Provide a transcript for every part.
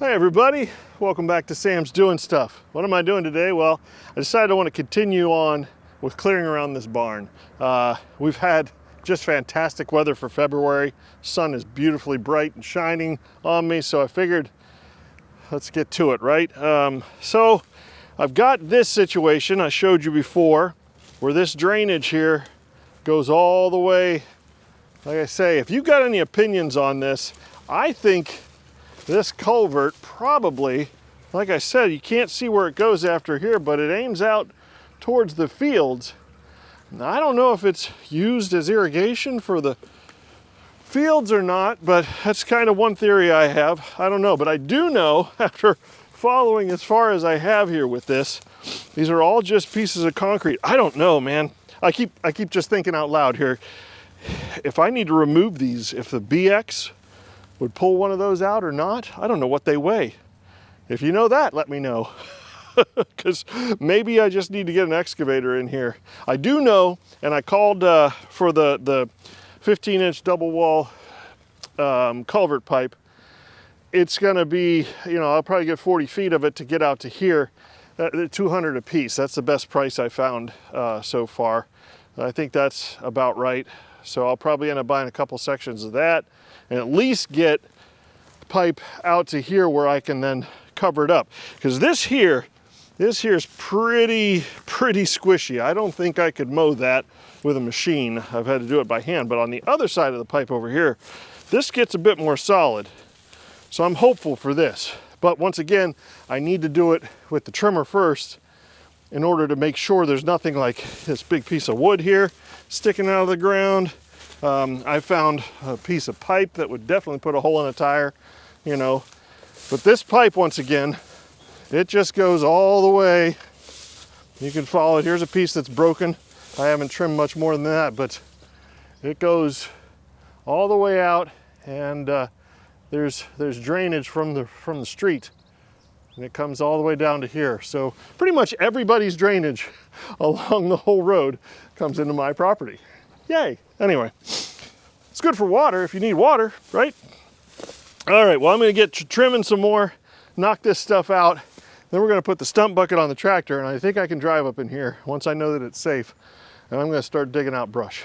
Hi everybody, welcome back to Sam's Doing Stuff. What am I doing today? Well, I decided I want to continue on with clearing around this barn. We've had just fantastic weather for February. Sun is beautifully bright and shining on me, so I figured let's get to it, right? So I've got this situation I showed you before where this drainage here goes all the way. Like I say, if you've got any opinions on this, I think this culvert probably, like I said, you can't see where it goes after here, but it aims out towards the fields. Now, I don't know if it's used as irrigation for the fields or not, but that's kind of one theory I have. I don't know, but I do know after following as far as I have here with this, these are all just pieces of concrete. I don't know, man. I keep just thinking out loud here. If I need to remove these, if the BX would pull one of those out or not, I don't know what they weigh. If you know that, let me know. Because maybe I just need to get an excavator in here. I do know, and I called for the 15-inch double wall culvert pipe. It's gonna be, I'll probably get 40 feet of it to get out to here. $200 a piece. That's the best price I found so far. I think that's about right. So I'll probably end up buying a couple sections of that and at least get pipe out to here where I can then cover it up. Because this here is pretty squishy. I don't think I could mow that with a machine. I've had to do it by hand. But on the other side of the pipe over here, this gets a bit more solid. So I'm hopeful for this. But once again, I need to do it with the trimmer first in order to make sure there's nothing like this big piece of wood here sticking out of the ground. I found a piece of pipe that would definitely put a hole in a tire, But this pipe, once again, it just goes all the way. You can follow it. Here's a piece that's broken. I haven't trimmed much more than that, but it goes all the way out, and there's drainage from the street, and it comes all the way down to here. So pretty much everybody's drainage along the whole road comes into my property. Yay. Anyway, it's good for water if you need water, right? All right, well, I'm gonna get trimming some more, knock this stuff out. Then we're gonna put the stump bucket on the tractor, and I think I can drive up in here once I know that it's safe. And I'm gonna start digging out brush.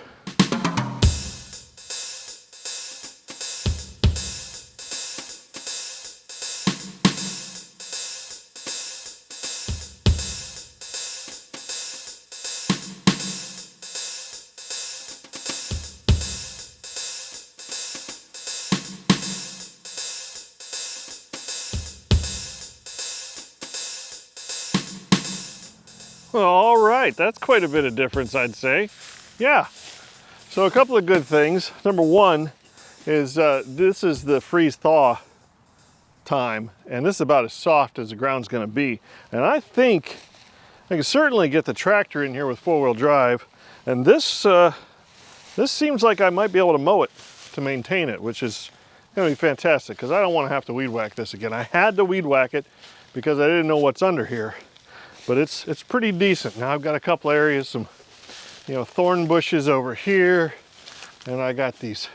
All right, that's quite a bit of difference, I'd say. Yeah, so a couple of good things. Number one is this is the freeze-thaw time, and this is about as soft as the ground's gonna be. And I think I can certainly get the tractor in here with four-wheel drive, and this seems like I might be able to mow it to maintain it, which is gonna be fantastic, because I don't wanna have to weed whack this again. I had to weed whack it because I didn't know what's under here. But it's pretty decent. Now I've got a couple areas, some thorn bushes over here, and I got these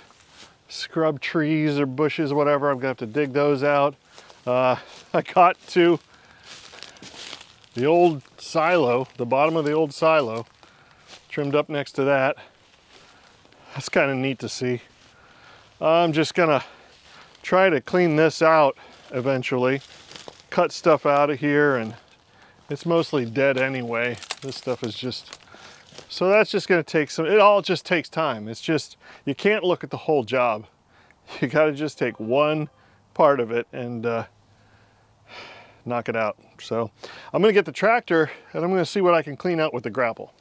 scrub trees or bushes, whatever. I'm gonna have to dig those out. I got to the old silo, the bottom of the old silo, trimmed up next to that. That's kind of neat to see. I'm just gonna try to clean this out eventually, cut stuff out of here, and it's mostly dead anyway. This stuff is just, so that's just gonna take some, it all just takes time. It's just, you can't look at the whole job. You gotta just take one part of it and knock it out. So I'm gonna get the tractor and I'm gonna see what I can clean out with the grapple.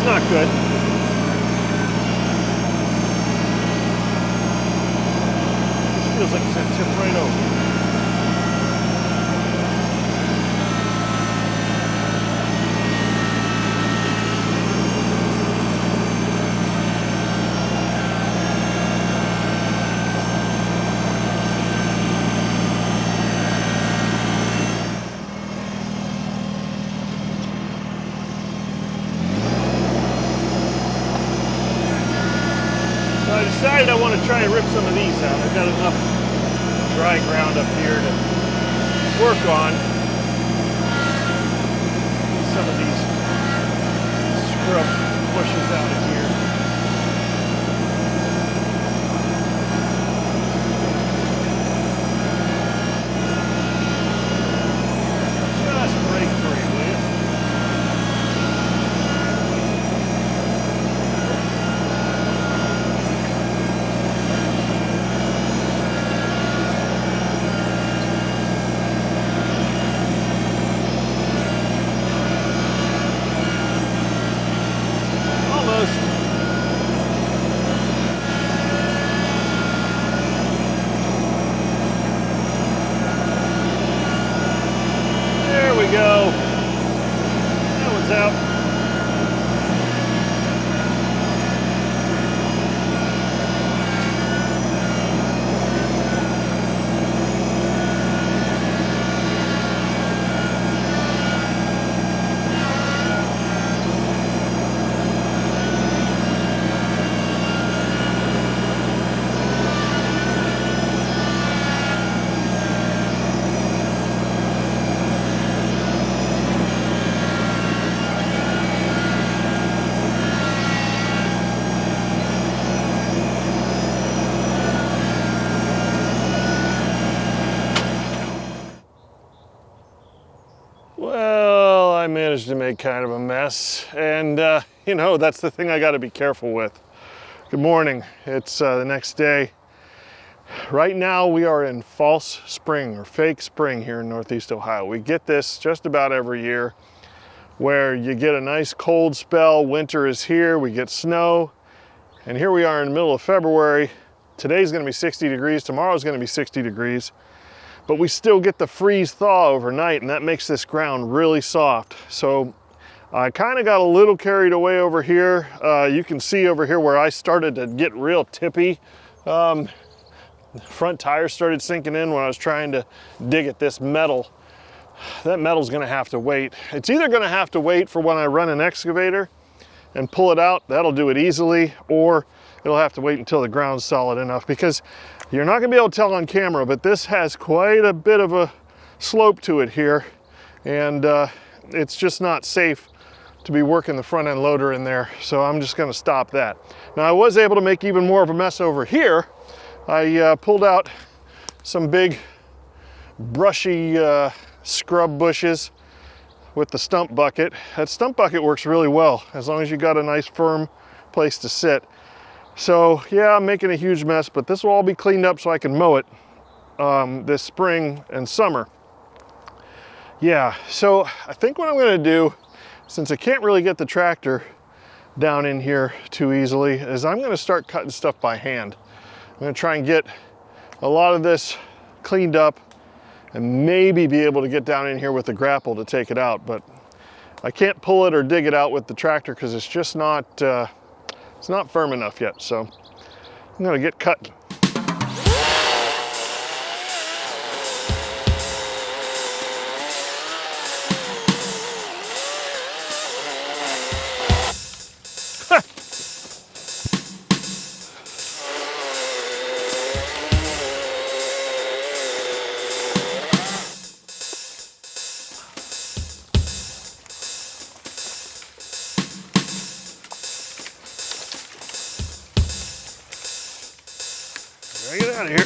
Not good. Feels like it's gonna tip right over. try and rip some of these out. I've got enough dry ground up here to work on. Some of these scrub bushes out of here. Just break free, will you? There we go. That one's out. Well, I managed to make kind of a mess, and you know, that's the thing I got to be careful with. Good morning. It's the next day. Right now we are in false spring or fake spring here in Northeast Ohio. We get this just about every year where you get a nice cold spell, winter is here, we get snow, and here we are in the middle of February. Today's going to be 60 degrees, tomorrow's going to be 60 degrees. But we still get the freeze thaw overnight, and that makes this ground really soft. So I kind of got a little carried away over here. You can see over here where I started to get real tippy. The front tire started sinking in when I was trying to dig at this metal. That metal's gonna have to wait. It's either gonna have to wait for when I run an excavator and pull it out, that'll do it easily, or it'll have to wait until the ground's solid enough, because you're not gonna be able to tell on camera, but this has quite a bit of a slope to it here, and it's just not safe to be working the front end loader in there, so I'm just gonna stop that. Now, I was able to make even more of a mess over here. I pulled out some big brushy scrub bushes with the stump bucket. That stump bucket works really well as long as you got a nice firm place to sit. So yeah, I'm making a huge mess, but this will all be cleaned up so I can mow it this spring and summer. Yeah, so I think what I'm gonna do, since I can't really get the tractor down in here too easily, is I'm gonna start cutting stuff by hand. I'm gonna try and get a lot of this cleaned up and maybe be able to get down in here with the grapple to take it out, but I can't pull it or dig it out with the tractor because it's just not, it's not firm enough yet. So I'm gonna get cutting. Get out of here.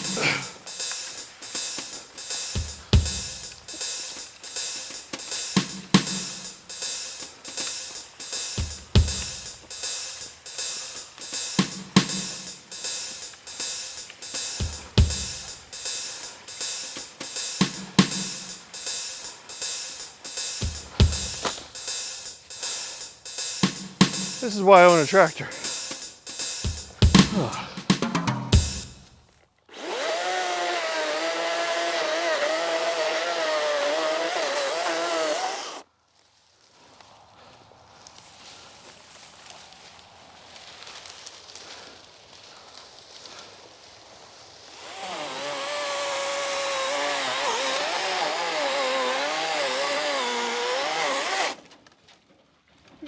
This is why I own a tractor.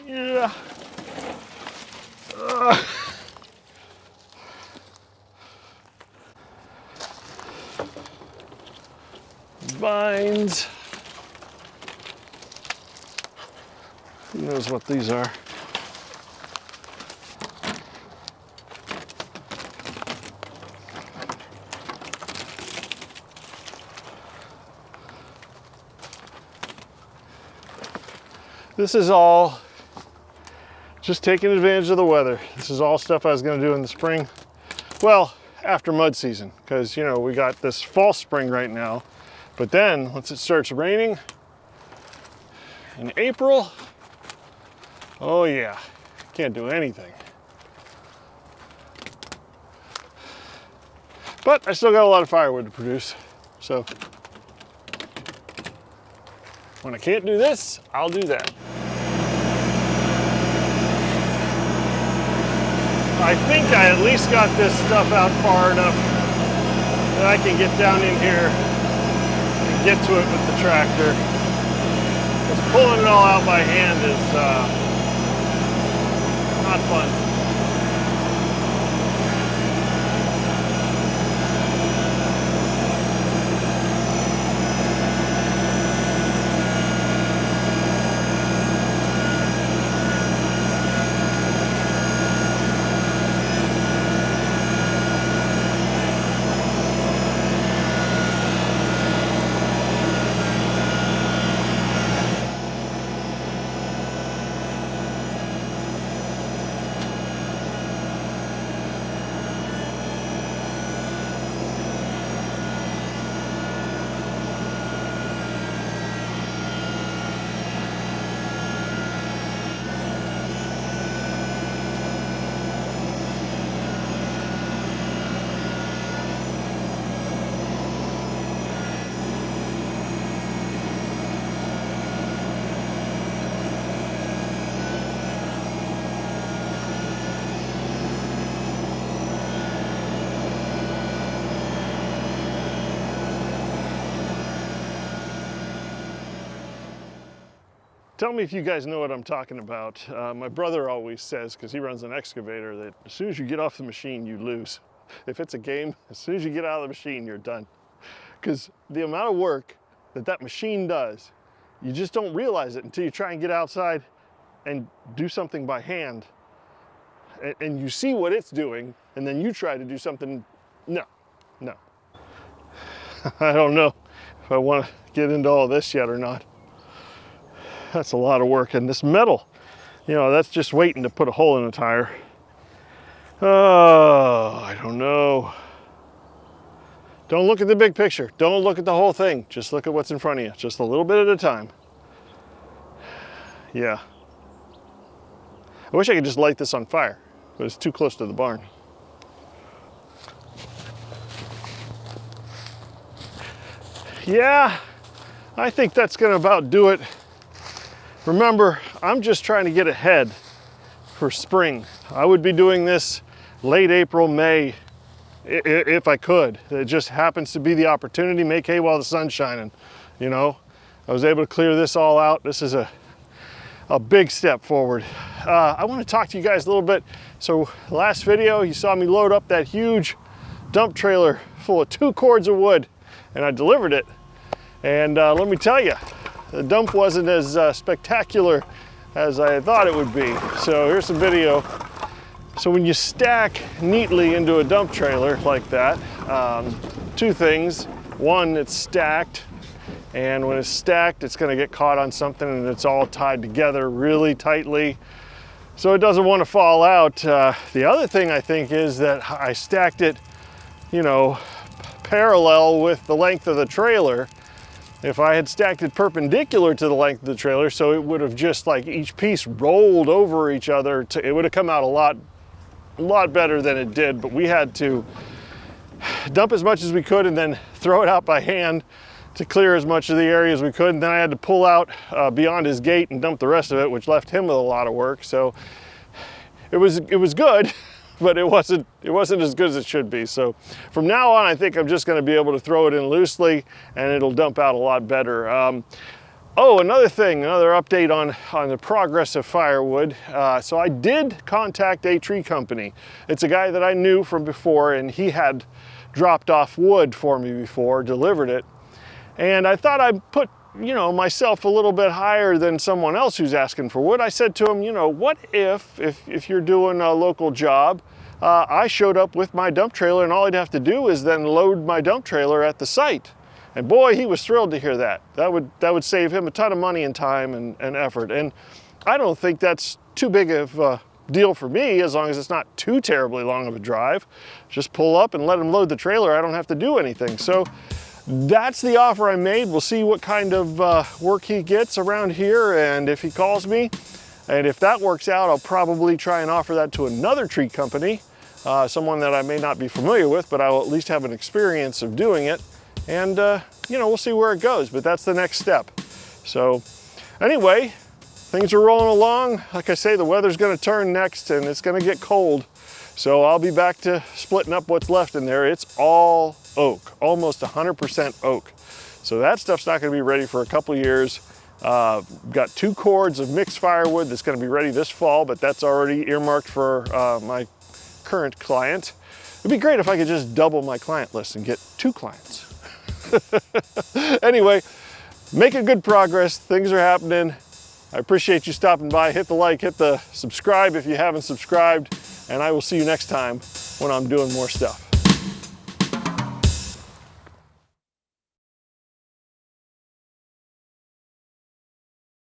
Yeah. Vines. Who knows what these are? This is all just taking advantage of the weather. This is all stuff I was going to do in the spring. Well, after mud season, because you know we got this false spring right now. But then once it starts raining in April, oh yeah, can't do anything. But I still got a lot of firewood to produce, so when I can't do this, I'll do that. I think I at least got this stuff out far enough that I can get down in here and get to it with the tractor. Because pulling it all out by hand is not fun. Tell me if you guys know what I'm talking about. My brother always says, because he runs an excavator, that as soon as you get off the machine, you lose. If it's a game, as soon as you get out of the machine, you're done. Because the amount of work that that machine does, you just don't realize it until you try and get outside and do something by hand. And you see what it's doing, and then you try to do something. No. I don't know if I want to get into all this yet or not. That's a lot of work, and this metal, you know, that's just waiting to put a hole in a tire. Oh, I don't know. Don't look at the big picture. Don't look at the whole thing. Just look at what's in front of you, just a little bit at a time. Yeah. I wish I could just light this on fire, but it's too close to the barn. Yeah, I think that's gonna about do it. Remember, I'm just trying to get ahead for spring. I would be doing this late April, May, if I could. It just happens to be the opportunity, make hay while the sun's shining, you know? I was able to clear this all out. This is a big step forward. I want to talk to you guys a little bit. So last video, you saw me load up that huge dump trailer full of 2 cords of wood, and I delivered it. And let me tell you, the dump wasn't as spectacular as I thought it would be. So here's some video. So when you stack neatly into a dump trailer like that, 2 things. One, it's stacked, and when it's stacked, it's gonna get caught on something, and it's all tied together really tightly, so it doesn't want to fall out. The other thing I think is that I stacked it, you know, parallel with the length of the trailer. If I had stacked it perpendicular to the length of the trailer, so it would have just like each piece rolled over each other, it would have come out a lot better than it did. But we had to dump as much as we could and then throw it out by hand to clear as much of the area as we could. And then I had to pull out beyond his gate and dump the rest of it, which left him with a lot of work. So it was good. But it wasn't as good as it should be. So from now on, I think I'm just gonna be able to throw it in loosely and it'll dump out a lot better. Oh, another thing, another update on the progress of Firewood. So I did contact a tree company. It's a guy that I knew from before, and he had dropped off wood for me before, delivered it. And I thought I'd put, you know, myself a little bit higher than someone else who's asking for wood. I said to him, you know, what if you're doing a local job, I showed up with my dump trailer and all I'd have to do is then load my dump trailer at the site. And boy, he was thrilled to hear that. That would save him a ton of money and time and effort. And I don't think that's too big of a deal for me, as long as it's not too terribly long of a drive. Just pull up and let him load the trailer. I don't have to do anything. So that's the offer I made. We'll see what kind of work he gets around here, and if he calls me. And if that works out, I'll probably try and offer that to another tree company, someone that I may not be familiar with, but I will at least have an experience of doing it. And you know, we'll see where it goes, but that's the next step. So anyway, things are rolling along. Like I say, the weather's gonna turn next and it's gonna get cold. So I'll be back to splitting up what's left in there. It's all oak, almost 100% oak. So that stuff's not gonna be ready for a couple years. Got 2 cords of mixed firewood that's gonna be ready this fall, but that's already earmarked for my current client. It'd be great if I could just double my client list and get 2 clients. Anyway, making good progress. Things are happening. I appreciate you stopping by. Hit the like, hit the subscribe if you haven't subscribed, and I will see you next time when I'm doing more stuff.